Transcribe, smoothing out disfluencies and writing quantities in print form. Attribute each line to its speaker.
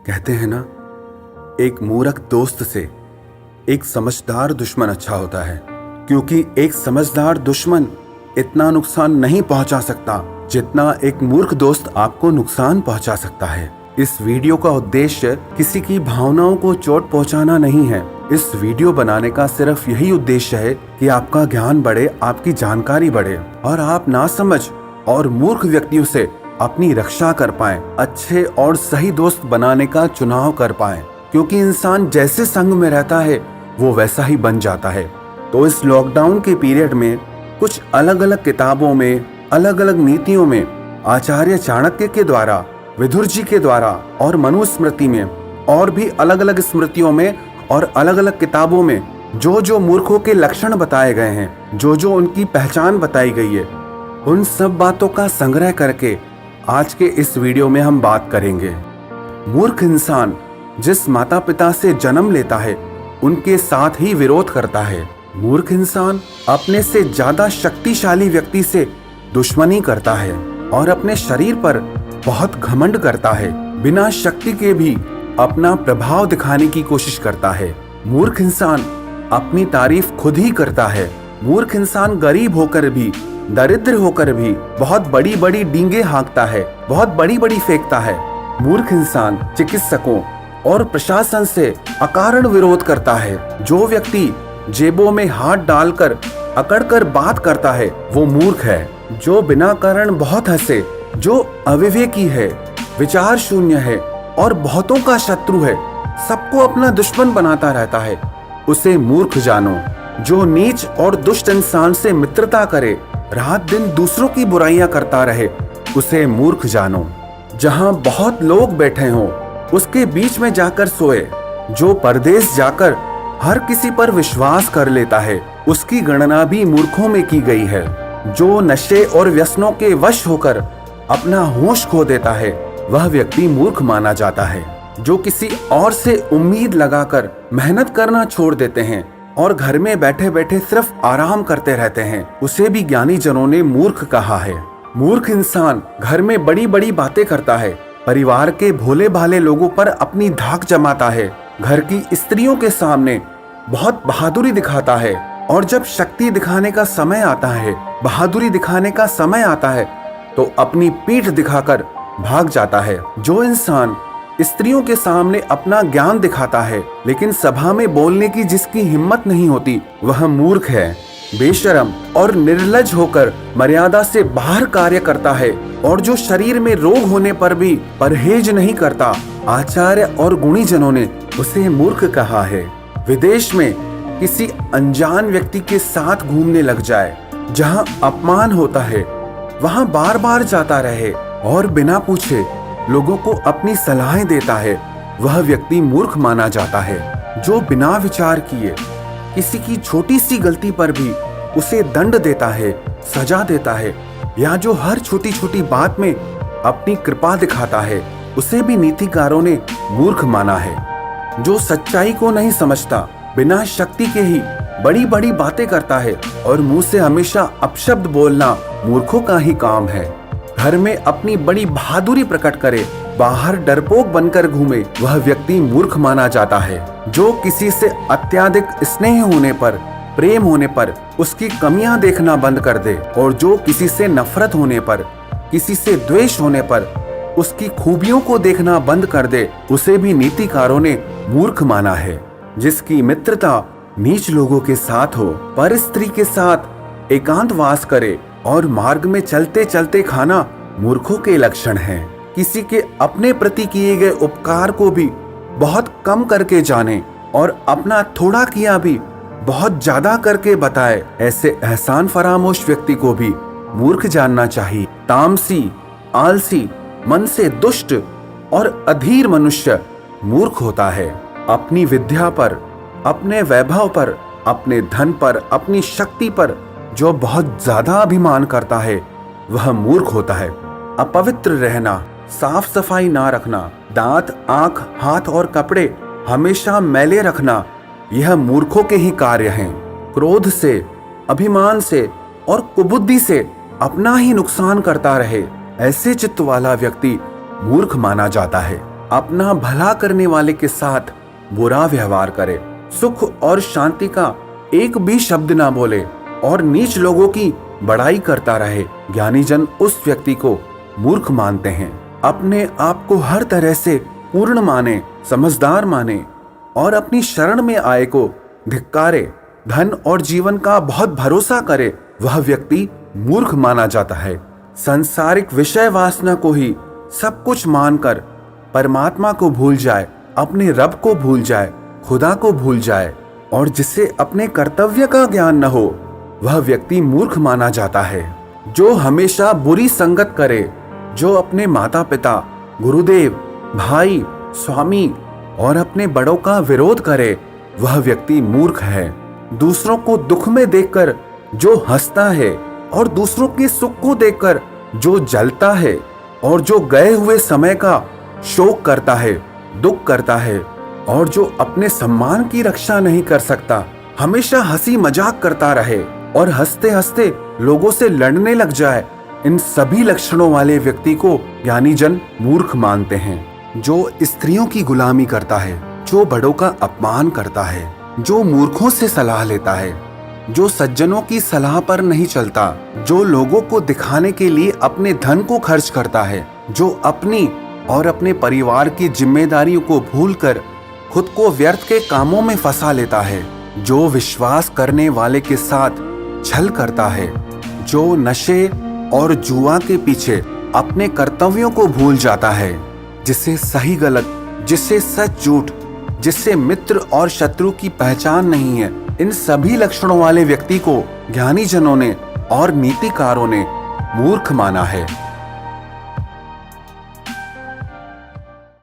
Speaker 1: कहते हैं ना, एक मूर्ख दोस्त से एक समझदार दुश्मन अच्छा होता है, क्योंकि एक समझदार दुश्मन इतना नुकसान नहीं पहुंचा सकता जितना एक मूर्ख दोस्त आपको नुकसान पहुंचा सकता है। इस वीडियो का उद्देश्य किसी की भावनाओं को चोट पहुंचाना नहीं है। इस वीडियो बनाने का सिर्फ यही उद्देश्य है कि आपका ज्ञान बढ़े, आपकी जानकारी बढ़े और आप नासमझ और मूर्ख व्यक्तियों से अपनी रक्षा कर पाएं, अच्छे और सही दोस्त बनाने का चुनाव कर पाएं, क्योंकि इंसान जैसे संग में रहता है वो वैसा ही बन जाता है। तो इस लॉकडाउन के पीरियड में कुछ अलग अलग किताबों में, अलग अलग नीतियों में, आचार्य चाणक्य के द्वारा, विदुर जी के द्वारा और मनुस्मृति में और भी अलग अलग स्मृतियों में और अलग अलग किताबों में जो जो मूर्खों के लक्षण बताए गए हैं, जो जो उनकी पहचान बताई गई है, उन सब बातों का संग्रह करके आज के इस वीडियो में हम बात करेंगे। मूर्ख इंसान जिस माता पिता से जन्म लेता है उनके साथ ही विरोध करता है। मूर्ख इंसान अपने से ज्यादा शक्तिशाली व्यक्ति से दुश्मनी करता है और अपने शरीर पर बहुत घमंड करता है। बिना शक्ति के भी अपना प्रभाव दिखाने की कोशिश करता है। मूर्ख इंसान अपनी तारीफ खुद ही करता है। मूर्ख इंसान गरीब होकर भी, दरिद्र होकर भी बहुत बड़ी बड़ी डींगे हाँकता है, बहुत बड़ी बड़ी फेंकता है। मूर्ख इंसान चिकित्सकों और प्रशासन से अकारण विरोध करता है। जो व्यक्ति जेबों में हाथ डालकर अकड़कर बात करता है वो मूर्ख है। जो बिना कारण बहुत हंसे, जो अविवेकी है, विचार शून्य है और बहुतों का शत्रु है, सबको अपना दुश्मन बनाता रहता है, उसे मूर्ख जानो। जो नीच और दुष्ट इंसान से मित्रता करे, रात दिन दूसरों की बुराइयां करता रहे, उसे मूर्ख जानो। जहां बहुत लोग बैठे हों उसके बीच में जाकर सोए। जो परदेश जाकर हर किसी पर विश्वास कर लेता है उसकी गणना भी मूर्खों में की गई है। जो नशे और व्यसनों के वश होकर अपना होश खो देता है वह व्यक्ति मूर्ख माना जाता है। जो किसी और से उम्मीद लगाकर मेहनत करना छोड़ देते हैं और घर में बैठे बैठे सिर्फ आराम करते रहते हैं, उसे भी ज्ञानी जनों ने मूर्ख कहा है। मूर्ख इंसान घर में बड़ी बड़ी बातें करता है, परिवार के भोले भाले लोगों पर अपनी धाक जमाता है, घर की स्त्रियों के सामने बहुत बहादुरी दिखाता है और जब शक्ति दिखाने का समय आता है, बहादुरी दिखाने का समय आता है तो अपनी पीठ दिखाकर भाग जाता है। जो इंसान स्त्रियों के सामने अपना ज्ञान दिखाता है लेकिन सभा में बोलने की जिसकी हिम्मत नहीं होती वह मूर्ख है। बेशरम और निर्लज होकर मर्यादा से बाहर कार्य करता है और जो शरीर में रोग होने पर भी परहेज नहीं करता, आचार्य और गुणी जनों ने उसे मूर्ख कहा है। विदेश में किसी अनजान व्यक्ति के साथ घूमने लग जाए, जहां अपमान होता है वहां बार बार जाता रहे और बिना पूछे लोगों को अपनी सलाहें देता है, वह व्यक्ति मूर्ख माना जाता है। जो बिना विचार किए किसी की छोटी सी गलती पर भी उसे दंड देता है, सजा देता है, या जो हर छोटी छोटी बात में अपनी कृपा दिखाता है, उसे भी नीतिकारों ने मूर्ख माना है। जो सच्चाई को नहीं समझता, बिना शक्ति के ही बड़ी बड़ी बातें करता है और मुंह से हमेशा अपशब्द बोलना मूर्खों का ही काम है। घर में अपनी बड़ी बहादुरी प्रकट करे, बाहर डरपोक बनकर घूमे, वह व्यक्ति मूर्ख माना जाता है। जो किसी से अत्यधिक स्नेह होने पर, प्रेम होने पर उसकी कमियां देखना बंद कर दे और जो किसी से नफरत होने पर, किसी से द्वेष होने पर उसकी खूबियों को देखना बंद कर दे, उसे भी नीतिकारों ने मूर्ख माना है। जिसकी मित्रता नीच लोगों के साथ हो, पर स्त्री के साथ एकांतवास करे और मार्ग में चलते चलते खाना मूर्खों के लक्षण हैं। किसी के अपने प्रति किए गए उपकार को भी बहुत कम करके जाने और अपना थोड़ा किया भी बहुत ज्यादा करके बताए, ऐसे एहसान फरामोश व्यक्ति को भी मूर्ख जानना चाहिए। तामसी, आलसी, मन से दुष्ट और अधीर मनुष्य मूर्ख होता है। अपनी विद्या पर, अपने वैभव पर, अपने धन पर, अपनी शक्ति पर जो बहुत ज्यादा अभिमान करता है वह मूर्ख होता है। अपवित्र रहना, साफ सफाई ना रखना, दांत, आंख, हाथ और कपड़े हमेशा मैले रखना, यह मूर्खों के ही कार्य हैं। क्रोध से, अभिमान से और कुबुद्धि से अपना ही नुकसान करता रहे, ऐसे चित्त वाला व्यक्ति मूर्ख माना जाता है। अपना भला करने वाले के साथ बुरा व्यवहार करे, सुख और शांति का एक भी शब्द ना बोले और नीच लोगों की बड़ाई करता रहे। ज्ञानी जन उस व्यक्ति को मूर्ख मानते हैं। अपने आप को हर तरह से पूर्ण माने, समझदार माने और अपनी शरण में आए को धिक्कारे, धन और जीवन का बहुत भरोसा करे, वह व्यक्ति मूर्ख माना जाता है। सांसारिक विषय वासना को ही सब कुछ मानकर परमात्मा को भूल जाए, अपने रब को भूल जाए, खुदा को भूल जाए और जिसे अपने कर्तव्य का ज्ञान न हो, वह व्यक्ति मूर्ख माना जाता है। जो हमेशा बुरी संगत करे, जो अपने माता पिता, गुरुदेव, भाई, स्वामी और अपने बड़ों का विरोध करे, वह व्यक्ति मूर्ख है। दूसरों को दुख में देखकर जो हंसता है और दूसरों के सुख को देखकर जो जलता है और जो गए हुए समय का शोक करता है, दुख करता है और जो अपने सम्मान की रक्षा नहीं कर सकता, हमेशा हंसी मजाक करता रहे और हंसते हंसते लोगों से लड़ने लग जाए, इन सभी लक्षणों वाले व्यक्ति को ज्ञानी जन मूर्ख मानते हैं। जो स्त्रियों की गुलामी करता है, जो बड़ों का अपमान करता है, जो मूर्खों से सलाह लेता है, जो सज्जनों की सलाह पर नहीं चलता, जो लोगों को दिखाने के लिए अपने धन को खर्च करता है, जो अपनी और अपने परिवार की जिम्मेदारियों को भूलकर खुद को व्यर्थ के कामों में फंसा लेता है, जो विश्वास करने वाले के साथ छल करता है, जो नशे और जुआ के पीछे अपने कर्तव्यों को भूल जाता है, जिसे सही गलत, जिसे सच झूठ, जिससे मित्र और शत्रु की पहचान नहीं है, इन सभी लक्षणों वाले व्यक्ति को ज्ञानी जनों ने और नीतिकारों ने मूर्ख माना है।